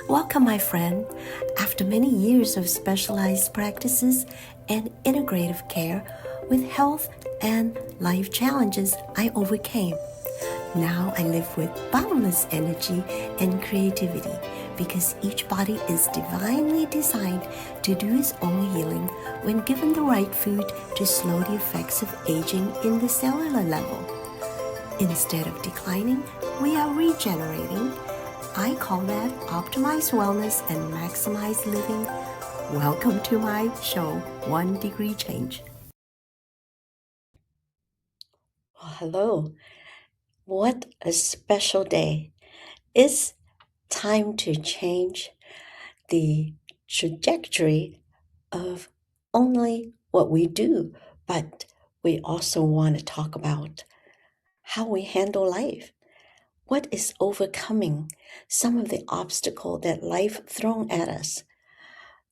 Welcome, my friend. After many years of specialized practices and integrative care with health and life challenges, I overcame. Now I live with boundless energy and creativity because each body is divinely designed to do its own healing when given the right food to slow the effects of aging in the cellular level. Instead of declining, we are regenerating. I call that optimized wellness and maximized living. Welcome to my show, 1 Degree Change. Well, hello. What a special day. It's time to change the trajectory of only what we do, but we also want to talk about how we handle life. What is overcoming some of the obstacle that life thrown at us?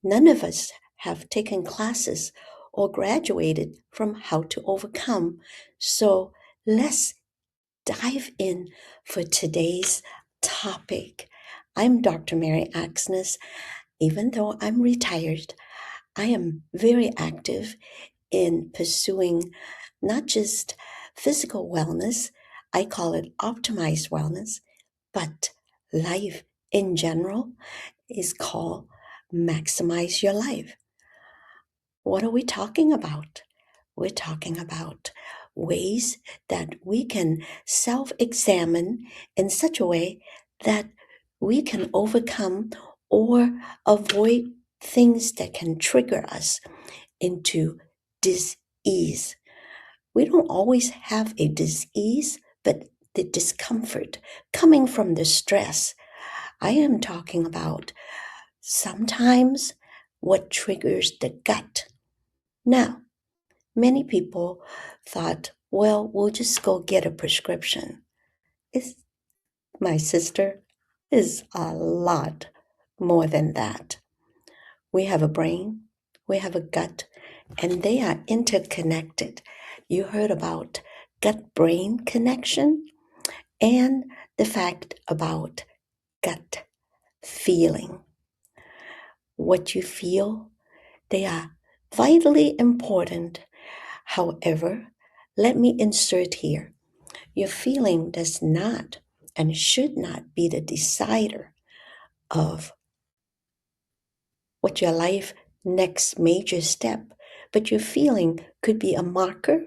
None of us have taken classes or graduated from how to overcome. So let's dive in for today's topic. I'm Dr. Mary Axness. Even though I'm retired, I am very active in pursuing not just physical wellness, I call it optimized wellness, but life in general is called maximize your life. What are we talking about? We're talking about ways that we can self examine in such a way that we can overcome or avoid things that can trigger us into dis-ease. We don't always have a dis-ease, but the discomfort coming from the stress. I am talking about sometimes what triggers the gut. Now, many people thought, well, we'll just go get a prescription. It's, my sister, is a lot more than that. We have a brain, we have a gut, and they are interconnected. You heard about gut-brain connection and the fact about gut feeling. What you feel, they are vitally important. However, let me insert here. Your feeling does not and should not be the decider of what your life next major step, but your feeling could be a marker,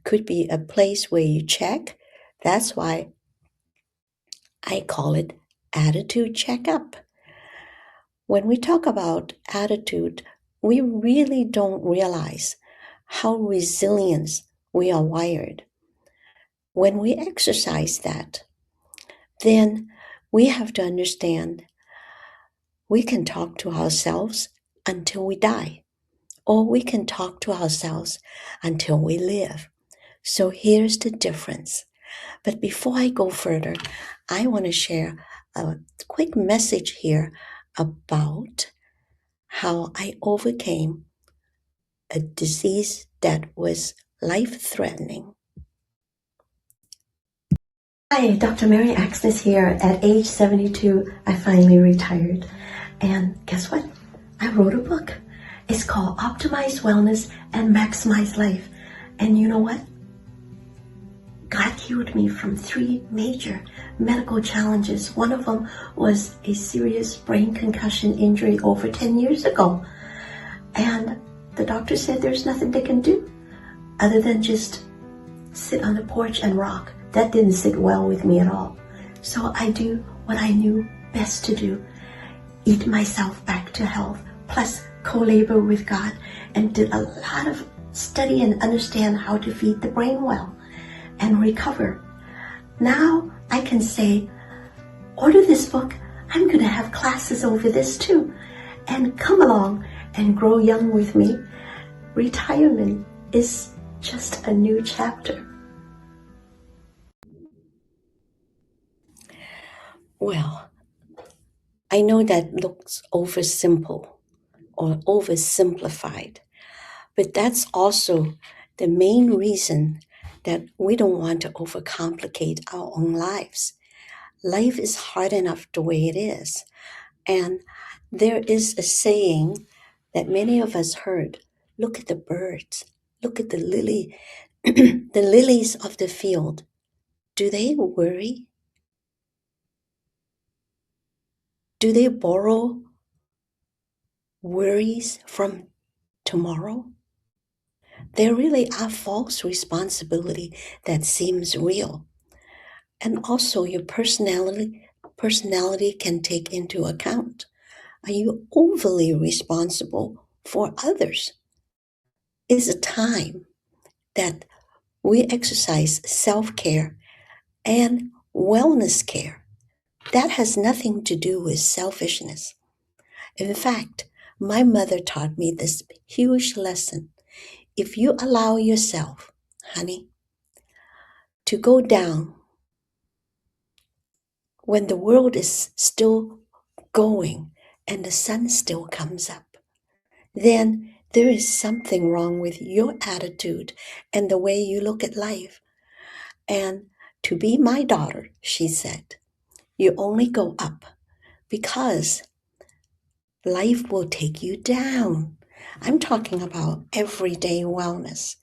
could be a place where you check. That's why I call it attitude checkup. When we talk about attitude, we really don't realize how resilient we are wired. When we exercise that, then we have to understand we can talk to ourselves until we die, or we can talk to ourselves until we live. So here's the difference. But before I go further, I want to share a quick message here about how I overcame a disease that was life-threatening. Hi, Dr. Mary Axness here. At age 72, I finally retired. And guess what? I wrote a book. It's called Optimize Wellness and Maximize Life. And you know what? God healed me from 3 major medical challenges. One of them was a serious brain concussion injury over 10 years ago. And the doctor said there's nothing they can do other than just sit on the porch and rock. That didn't sit well with me at all. So I do what I knew best to do. Eat myself back to health, plus co-labor with God, and did a lot of study and understand how to feed the brain well and recover. Now I can say, order this book. I'm going to have classes over this too. And come along and grow young with me. Retirement is just a new chapter. Well, I know that looks oversimple or oversimplified, but that's also the main reason that we don't want to overcomplicate our own lives. Life is hard enough the way it is. And there is a saying that many of us heard: look at the birds, look at the lily, the lilies of the field. Do they worry? Do they borrow worries from tomorrow? There really are false responsibility that seems real. And also your personality can take into account. Are you overly responsible for others? Is a time that we exercise self-care and wellness care. That has nothing to do with selfishness. In fact, my mother taught me this huge lesson. If you allow yourself, honey, to go down when the world is still going and the sun still comes up, then there is something wrong with your attitude and the way you look at life. And to be my daughter, she said, you only go up because life will take you down. I'm talking about everyday wellness.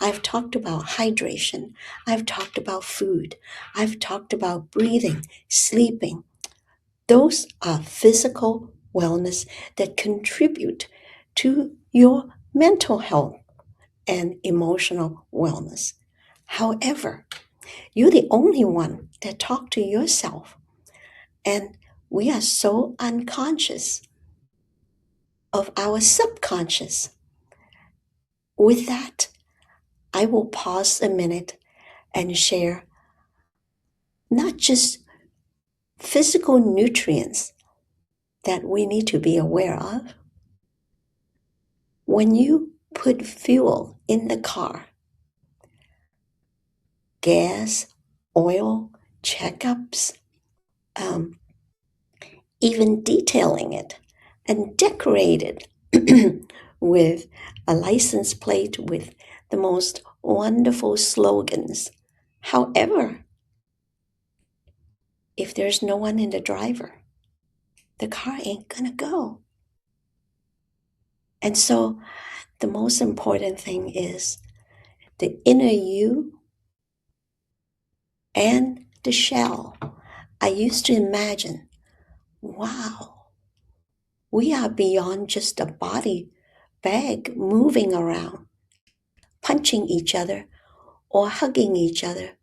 I've talked about hydration. I've talked about food. I've talked about breathing, sleeping. Those are physical wellness that contribute to your mental health and emotional wellness. However, you're the only one that talk to yourself. And we are so unconscious of our subconscious. With that, I will pause a minute and share not just physical nutrients that we need to be aware of. When you put fuel in the car, gas, oil, checkups, um, even detailing it and decorate it with a license plate with the most wonderful slogans. However, if there's no one in the driver, the car ain't gonna go. And so the most important thing is the inner you and the shell. I used to imagine, wow, we are beyond just a body bag moving around, punching each other or hugging each other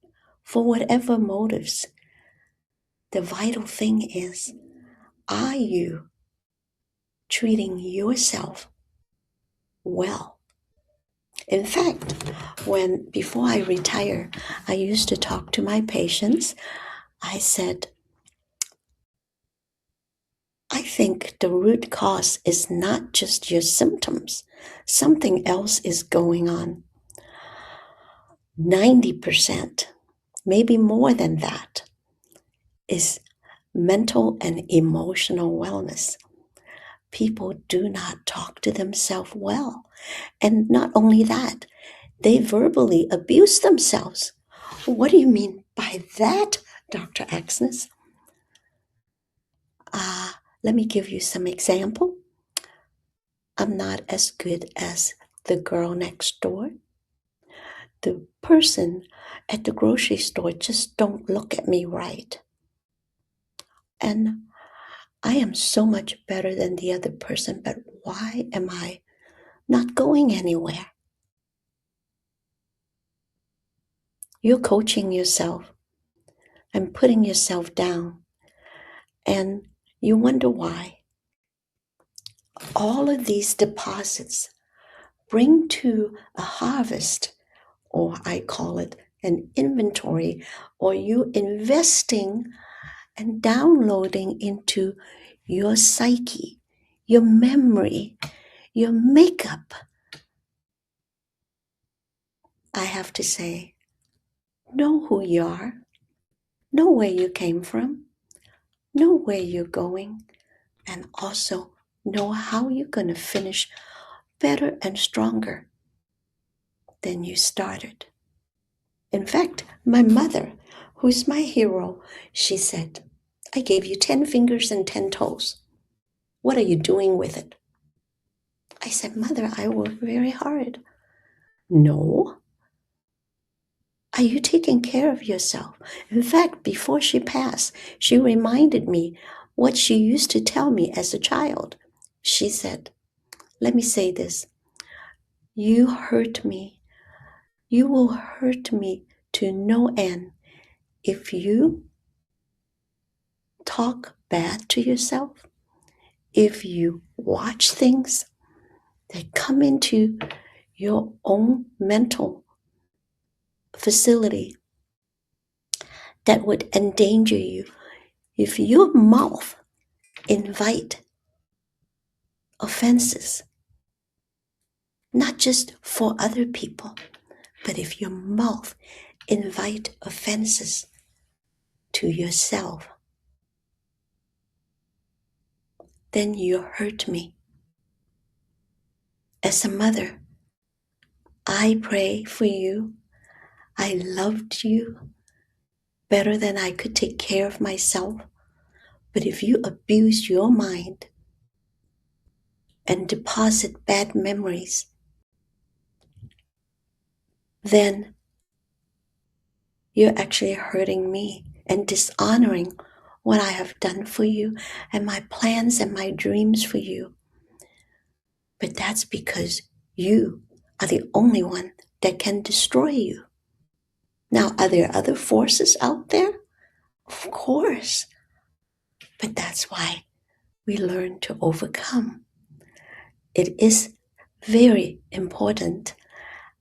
for whatever motives. The vital thing is, are you treating yourself well? In fact, before I retire, I used to talk to my patients. I said, I think the root cause is not just your symptoms. Something else is going on. 90%, maybe more than that, is mental and emotional wellness. People do not talk to themselves well. And not only that, they verbally abuse themselves. What do you mean by that, Dr. Axness? Let me give you some example. I'm not as good as the girl next door. The person at the grocery store just don't look at me right. And I am so much better than the other person, but why am I not going anywhere? You're coaching yourself and putting yourself down, and you wonder why. All of these deposits bring to a harvest, or I call it an inventory, or you investing and downloading into your psyche, your memory, your makeup. I have to say, know who you are, know where you came from, know where you're going, and also know how you're going to finish better and stronger than you started. In fact, my mother, who's my hero, she said, I gave you 10 fingers and 10 toes. What are you doing with it? I said, Mother, I work very hard. No. Are you taking care of yourself? In fact, before she passed, she reminded me what she used to tell me as a child. She said, let me say this. You hurt me. You will hurt me to no end if you talk bad to yourself, if you watch things that come into your own mental facility that would endanger you, if your mouth invite offenses, not just for other people, but if your mouth invite offenses to yourself, then you hurt me. As a mother, I pray for you. I loved you better than I could take care of myself. But if you abuse your mind and deposit bad memories, then you're actually hurting me and dishonoring what I have done for you and my plans and my dreams for you. But that's because you are the only one that can destroy you. Now, are there other forces out there? Of course. But that's why we learn to overcome. It is very important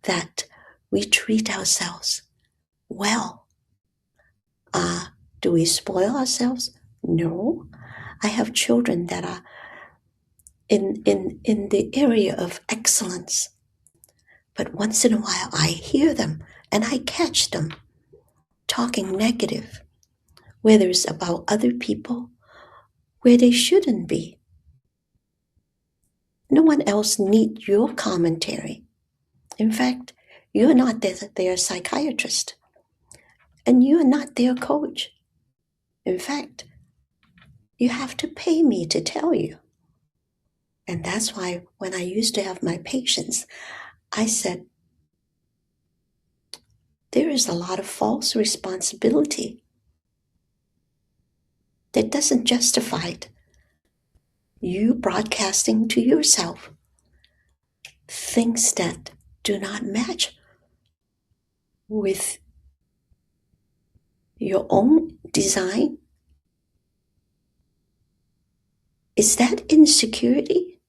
that we treat ourselves well. Do we spoil ourselves? No. I have children that are in the area of excellence. But once in a while, I hear them and I catch them talking negative, whether it's about other people, where they shouldn't be. No one else needs your commentary. In fact, you're not their psychiatrist, and you're not their coach. In fact, you have to pay me to tell you. And that's why when I used to have my patients, I said, there is a lot of false responsibility that doesn't justify you broadcasting to yourself things that do not match with your own design. Is that insecurity?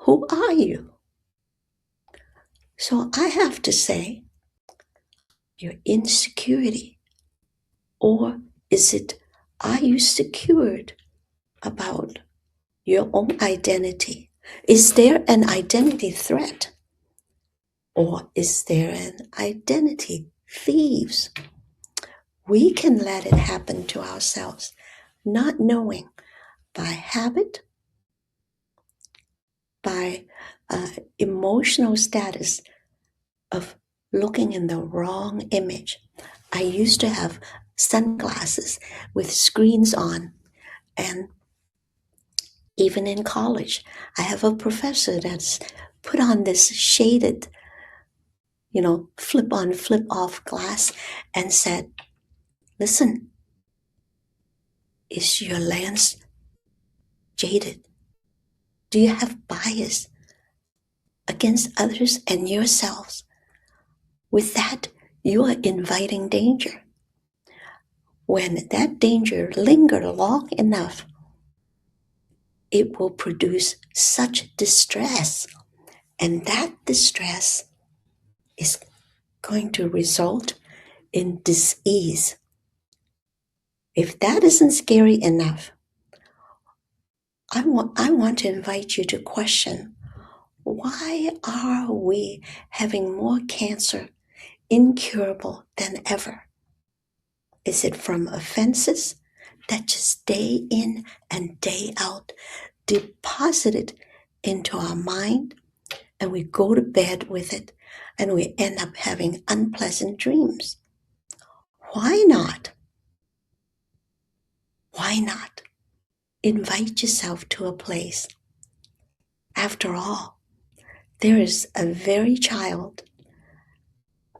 Who are you? So I have to say, your insecurity, or is it, are you secured about your own identity? Is there an identity threat? Or is there an identity thieves? We can let it happen to ourselves, not knowing by habit, by emotional status of looking in the wrong image. I used to have sunglasses with screens on, and even in college, I have a professor that's put on this shaded, flip on, flip off glass and said, listen, is your lens jaded? Do you have bias against others and yourselves? With that, you are inviting danger. When that danger lingers long enough, it will produce such distress, and that distress is going to result in disease. If that isn't scary enough, I want to invite you to question, why are we having more cancer incurable than ever? Is it from offenses that just day in and day out deposited into our mind, and we go to bed with it, and we end up having unpleasant dreams? Why not? Why not? invite yourself to a place. After all, there is a very child,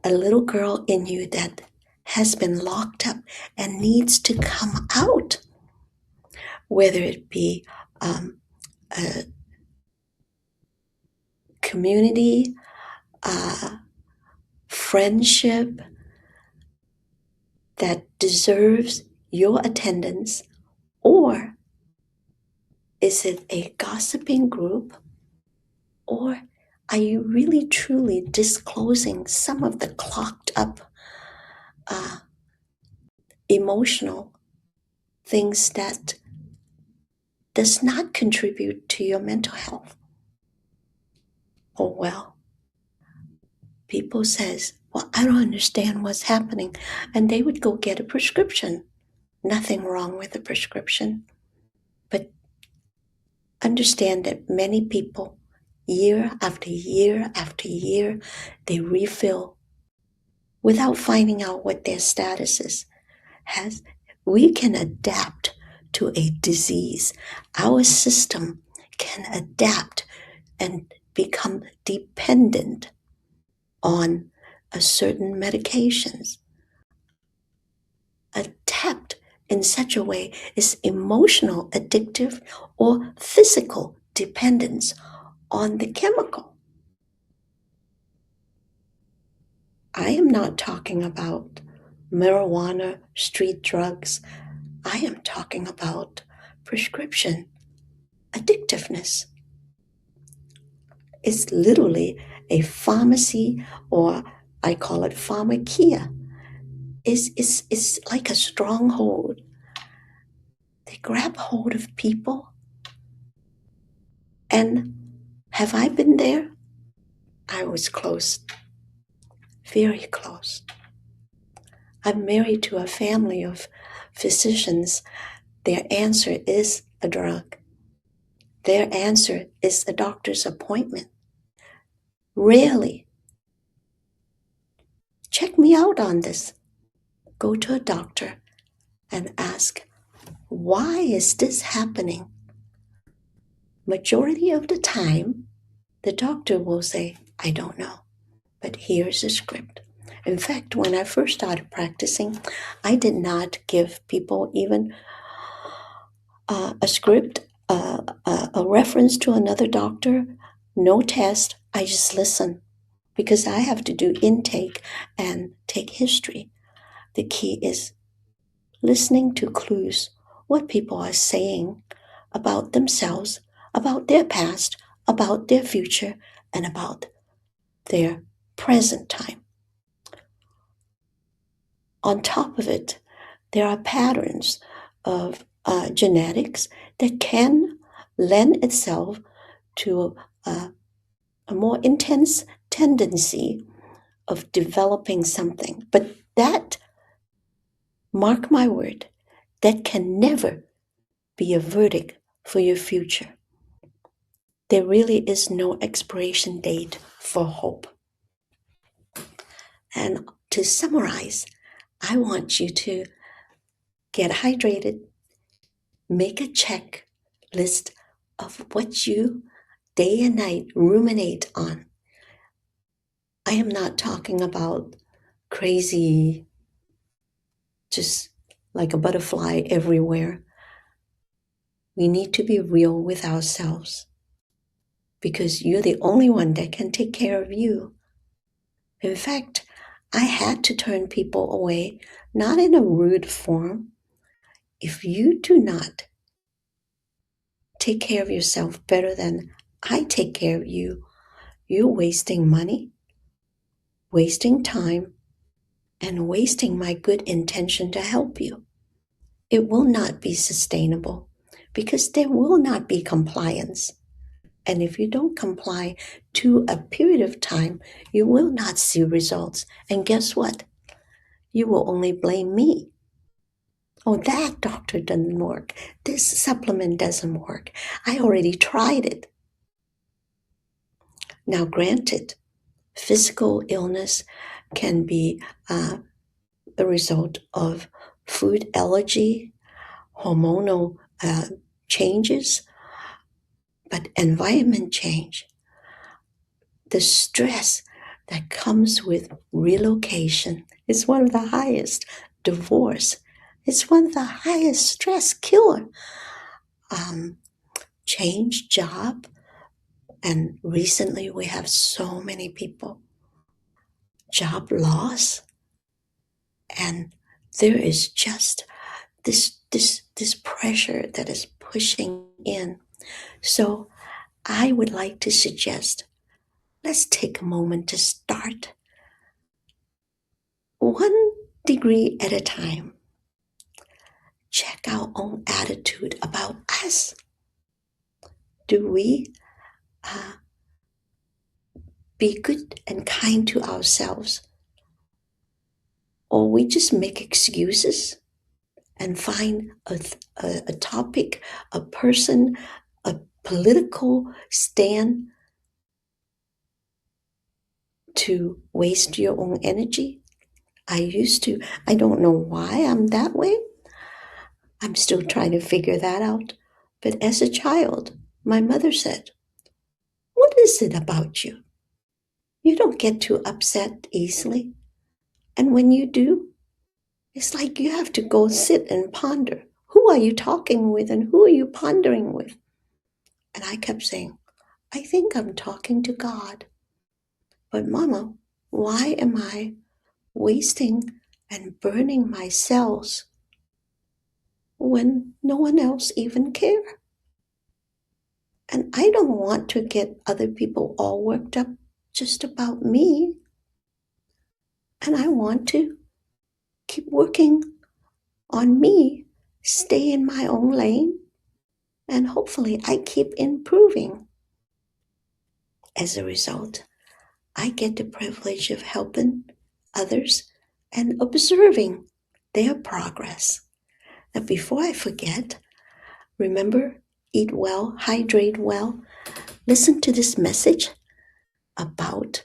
a little girl in you that has been locked up and needs to come out, whether it be a community, friendship that deserves your attendance, or is it a gossiping group, or are you really truly disclosing some of the clogged up emotional things that does not contribute to your mental health? Oh well, people says, well, I don't understand what's happening, and they would go get a prescription. Nothing wrong with a prescription, but understand that many people, year after year after year, they refill without finding out what their status is. We can adapt to a disease. Our system can adapt and become dependent on a certain medications. Adapt in such a way is emotional addictive or physical dependence on the chemical. I am not talking about marijuana, street drugs. I am talking about prescription addictiveness. It's literally a pharmacy, or I call it pharmakia. It's like a stronghold. They grab hold of people. And have I been there? I was close, very close. I'm married to a family of physicians. Their answer is a drug. Their answer is a doctor's appointment. Rarely. Check me out on this. Go to a doctor and ask, why is this happening? Majority of the time, the doctor will say, I don't know, but here's a script. In fact, when I first started practicing, I did not give people even a script, a reference to another doctor, no test. I just listen because I have to do intake and take history. The key is listening to clues, what people are saying about themselves, about their past, about their future, and about their present time. On top of it, there are patterns of genetics that can lend itself to a more intense tendency of developing something. But that, mark my word, that can never be a verdict for your future. There really is no expiration date for hope. And to summarize, I want you to get hydrated, make a checklist of what you day and night ruminate on. I am not talking about crazy, just like a butterfly everywhere. We need to be real with ourselves because you're the only one that can take care of you. In fact, I had to turn people away, not in a rude form. If you do not take care of yourself better than I take care of you, you're wasting money, wasting time, and wasting my good intention to help you. It will not be sustainable because there will not be compliance. And if you don't comply to a period of time, you will not see results. And guess what? You will only blame me. Oh, that doctor doesn't work. This supplement doesn't work. I already tried it. Now, granted, physical illness can be a result of food allergy, hormonal changes, but environment change, the stress that comes with relocation is one of the highest. Divorce is one of the highest stress killer. Change job, and recently we have so many people job loss, and there is just this pressure that is pushing in. So I would like to suggest, let's take a moment to start 1 degree at a time. Check our own attitude about us. Do we be good and kind to ourselves? Or we just make excuses and find a topic, a person, a political stand to waste your own energy? I don't know why I'm that way. I'm still trying to figure that out. But as a child, my mother said, "What is it about you? You don't get too upset easily. And when you do, it's like you have to go sit and ponder. Who are you talking with and who are you pondering with?" And I kept saying, "I think I'm talking to God. But Mama, why am I wasting and burning my cells when no one else even care? And I don't want to get other people all worked up just about me. And I want to keep working on me, stay in my own lane, and hopefully I keep improving." As a result, I get the privilege of helping others and observing their progress. Now, before I forget, remember, eat well, hydrate well. Listen to this message about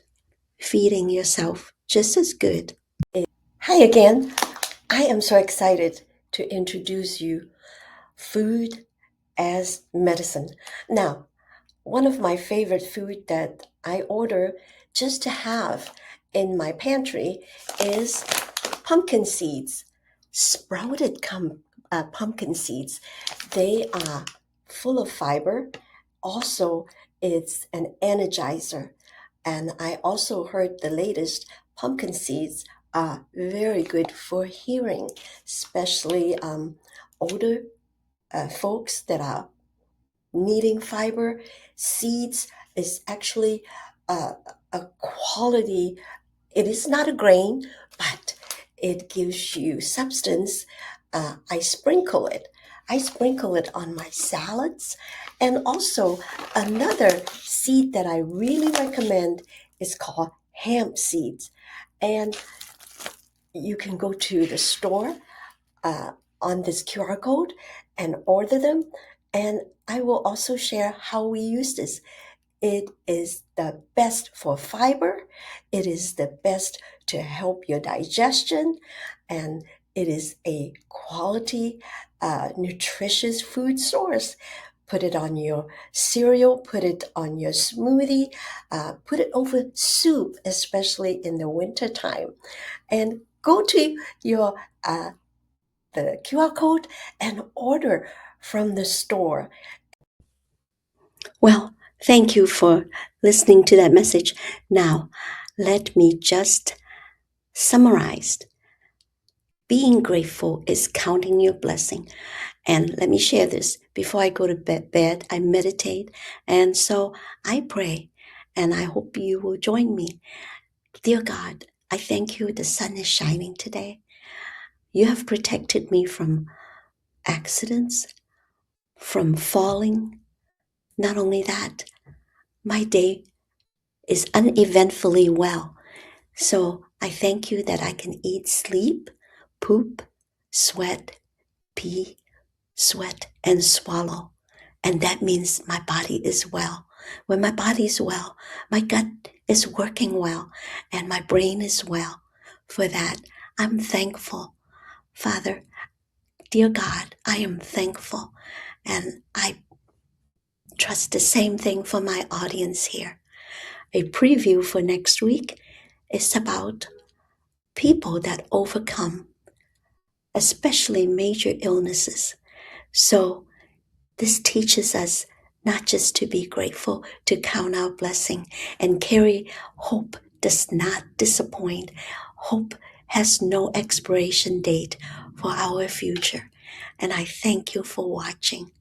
feeding yourself just as good. Hi again. I am so excited to introduce you food as medicine. Now, one of my favorite food that I order just to have in my pantry is pumpkin seeds, sprouted pumpkin seeds. They are full of fiber. Also, it's an energizer. And I also heard the latest pumpkin seeds are very good for hearing, especially older folks that are needing fiber. Seeds is actually a quality. It is not a grain, but it gives you substance. I sprinkle it. I sprinkle it on my salads. And also, another seed that I really recommend is called hemp seeds. And you can go to the store uh, on this QR code and order them. And I will also share how we use this. It is the best for fiber. It is the best to help your digestion. And it is a quality, nutritious food source. Put it on your cereal, put it on your smoothie, put it over soup, especially in the winter time. And go to your the QR code and order from the store. Well, thank you for listening to that message. Now, let me just summarize. Being grateful is counting your blessing. And let me share this. Before I go to bed, I meditate. And so I pray. And I hope you will join me. Dear God, I thank you. The sun is shining today. You have protected me from accidents, from falling. Not only that, my day is uneventfully well. So I thank you that I can eat, sleep, poop, sweat, pee, sweat, and swallow. And that means my body is well. When my body is well, my gut is working well, and my brain is well. For that, I'm thankful. Father, Dear God, I am thankful, and I trust the same thing for my audience here. A preview for next week is about people that overcome, especially major illnesses. So this teaches us not just to be grateful, to count our blessing and carry hope does not disappoint. Hope has no expiration date for our future. And I thank you for watching.